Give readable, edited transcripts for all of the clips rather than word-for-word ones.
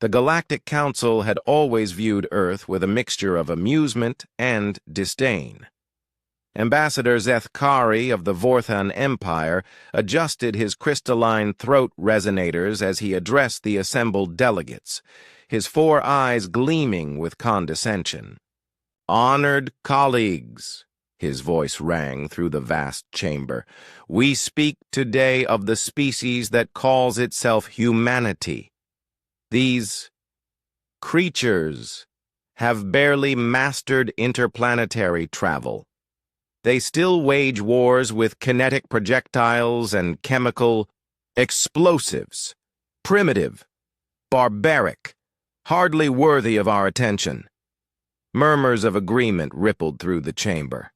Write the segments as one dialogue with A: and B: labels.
A: The Galactic Council had always viewed Earth with a mixture of amusement and disdain. Ambassador Zethkari of the Vorthan Empire adjusted his crystalline throat resonators as he addressed the assembled delegates, his 4 eyes gleaming with condescension. "Honored colleagues," his voice rang through the vast chamber, "we speak today of the species that calls itself humanity. These creatures have barely mastered interplanetary travel. They still wage wars with kinetic projectiles and chemical explosives. Primitive, barbaric, hardly worthy of our attention." Murmurs of agreement rippled through the chamber.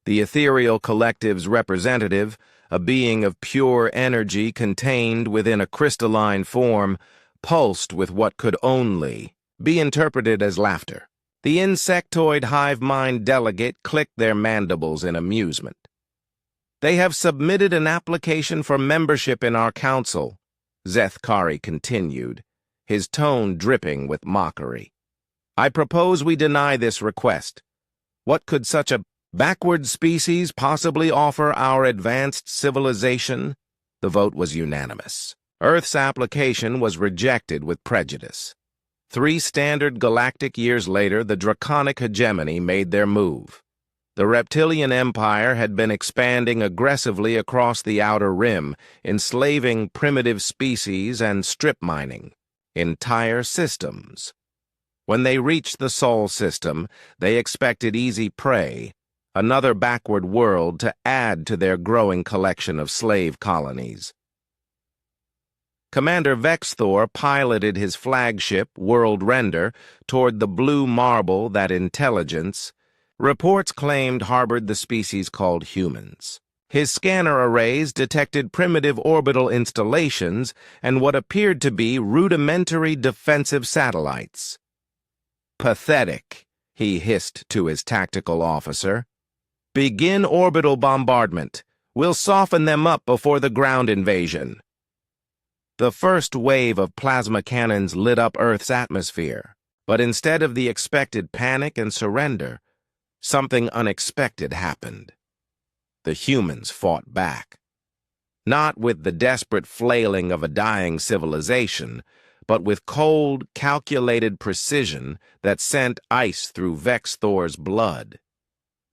A: The ethereal collective's representative, a being of pure energy contained within a crystalline form, pulsed with what could only be interpreted as laughter. The insectoid hive mind delegate clicked their mandibles in amusement. "They have submitted an application for membership in our council," Zethkari continued, his tone dripping with mockery. "I propose we deny this request. What could such a backward species possibly offer our advanced civilization?" The vote was unanimous. Earth's application was rejected with prejudice. 3 standard galactic years later, the draconic hegemony made their move. The reptilian empire had been expanding aggressively across the outer rim, enslaving primitive species and strip mining entire systems. When they reached the Sol system, they expected easy prey, another backward world to add to their growing collection of slave colonies. Commander Vexthor piloted his flagship, World Render, toward the blue marble that intelligence, reports claimed, harbored the species called humans. His scanner arrays detected primitive orbital installations and what appeared to be rudimentary defensive satellites. "Pathetic," he hissed to his tactical officer. "Begin orbital bombardment. We'll soften them up before the ground invasion." The first wave of plasma cannons lit up Earth's atmosphere, but instead of the expected panic and surrender, something unexpected happened. The humans fought back. Not with the desperate flailing of a dying civilization, but with cold, calculated precision that sent ice through Vexthor's blood.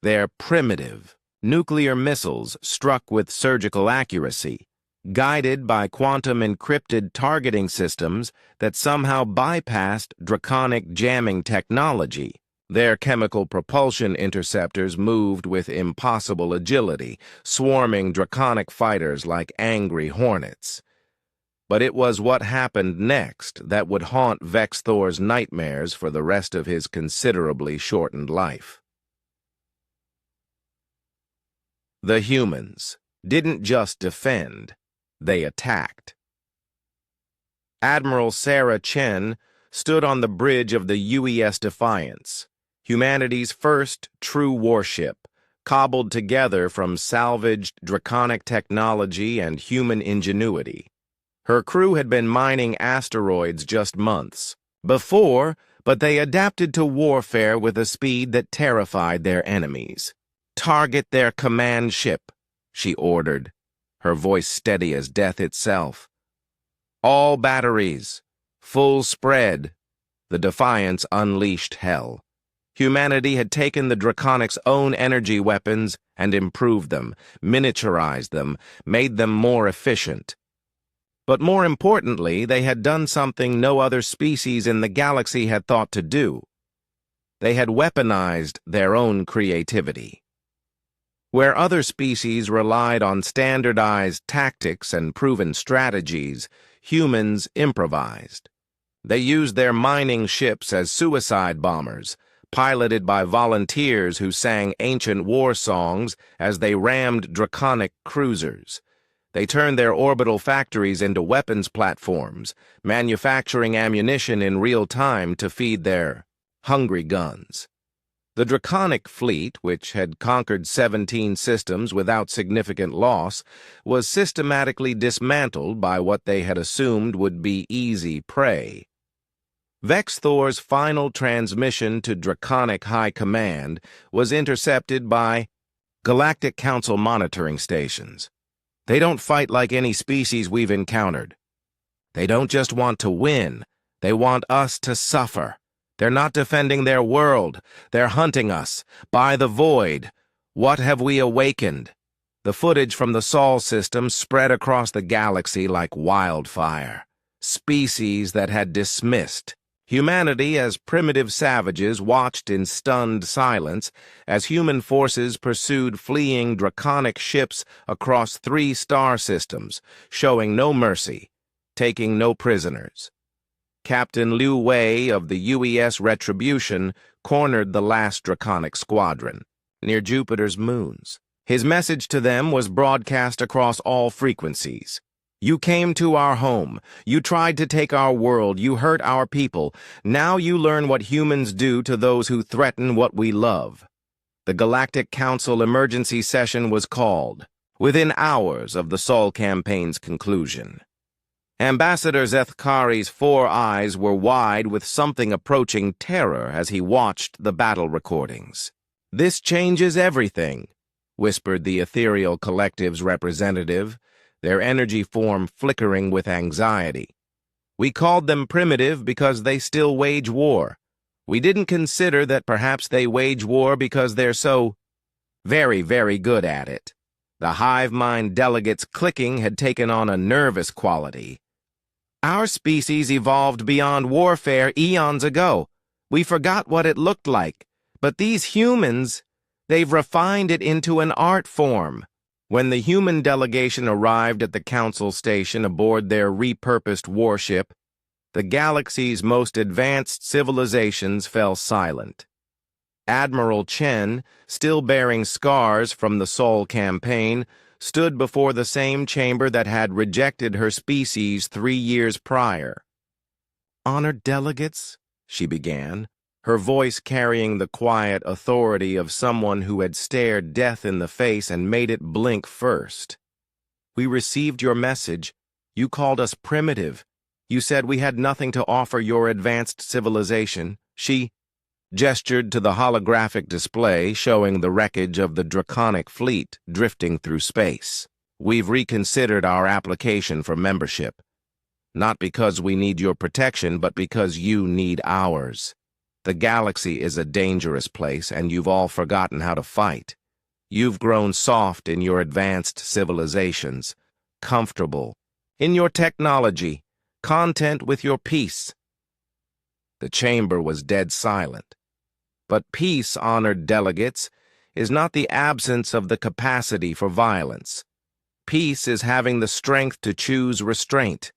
A: Their primitive, nuclear missiles struck with surgical accuracy, guided by quantum-encrypted targeting systems that somehow bypassed draconic jamming technology. Their chemical propulsion interceptors moved with impossible agility, swarming draconic fighters like angry hornets. But it was what happened next that would haunt Vexthor's nightmares for the rest of his considerably shortened life. The humans didn't just defend, they attacked. Admiral Sarah Chen stood on the bridge of the UES Defiance, humanity's first true warship, cobbled together from salvaged draconic technology and human ingenuity. Her crew had been mining asteroids just months before, but they adapted to warfare with a speed that terrified their enemies. "Target their command ship," she ordered, her voice steady as death itself. "All batteries, full spread." The Defiance unleashed hell. Humanity had taken the Draconic's own energy weapons and improved them, miniaturized them, made them more efficient. But more importantly, they had done something no other species in the galaxy had thought to do. They had weaponized their own creativity. Where other species relied on standardized tactics and proven strategies, humans improvised. They used their mining ships as suicide bombers, piloted by volunteers who sang ancient war songs as they rammed draconic cruisers. They turned their orbital factories into weapons platforms, manufacturing ammunition in real time to feed their hungry guns. The Draconic fleet, which had conquered 17 systems without significant loss, was systematically dismantled by what they had assumed would be easy prey. Vexthor's final transmission to Draconic High Command was intercepted by Galactic Council monitoring stations. They don't fight like any species we've encountered. They don't just want to win, they want us to suffer. They're not defending their world, they're hunting us. By the void, what have we awakened? The footage from the Sol system spread across the galaxy like wildfire. Species that had dismissed humanity as primitive savages watched in stunned silence as human forces pursued fleeing draconic ships across 3 star systems, showing no mercy, taking no prisoners. Captain Liu Wei of the UES Retribution cornered the last draconic squadron, near Jupiter's moons. His message to them was broadcast across all frequencies. You came to our home. You tried to take our world. You hurt our people. Now you learn what humans do to those who threaten what we love. The Galactic Council emergency session was called, within hours of the Sol campaign's conclusion. Ambassador Zethkari's 4 eyes were wide with something approaching terror as he watched the battle recordings. "This changes everything," whispered the Ethereal Collective's representative, their energy form flickering with anxiety. "We called them primitive because they still wage war. We didn't consider that perhaps they wage war because they're so very, very good at it." The hive mind delegates' clicking had taken on a nervous quality. "Our species evolved beyond warfare eons ago. We forgot what it looked like. But these humans, they've refined it into an art form." When the human delegation arrived at the council station aboard their repurposed warship, the galaxy's most advanced civilizations fell silent. Admiral Chen, still bearing scars from the Sol campaign, stood before the same chamber that had rejected her species 3 years prior. "Honored delegates," she began, her voice carrying the quiet authority of someone who had stared death in the face and made it blink first. "We received your message. You called us primitive. You said we had nothing to offer your advanced civilization." She gestured to the holographic display showing the wreckage of the draconic fleet drifting through space. "We've reconsidered our application for membership. Not because we need your protection, but because you need ours. The galaxy is a dangerous place, and you've all forgotten how to fight. You've grown soft in your advanced civilizations, comfortable in your technology, content with your peace." The chamber was dead silent. But peace, honored delegates, is not the absence of the capacity for violence. Peace is having the strength to choose restraint.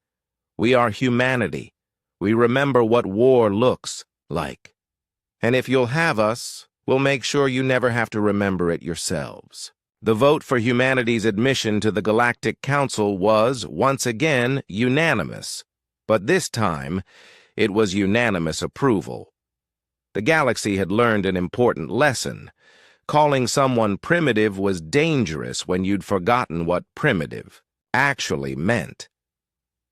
A: We are humanity. We remember what war looks like. And if you'll have us, we'll make sure you never have to remember it yourselves. The vote for humanity's admission to the Galactic Council was, once again, unanimous. But this time, it was unanimous approval. The galaxy had learned an important lesson. Calling someone primitive was dangerous when you'd forgotten what primitive actually meant.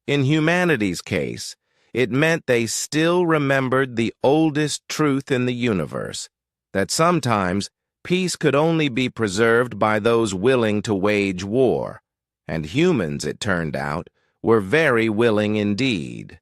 A: In humanity's case, it meant they still remembered the oldest truth in the universe, that sometimes peace could only be preserved by those willing to wage war, and humans, it turned out, were very willing indeed.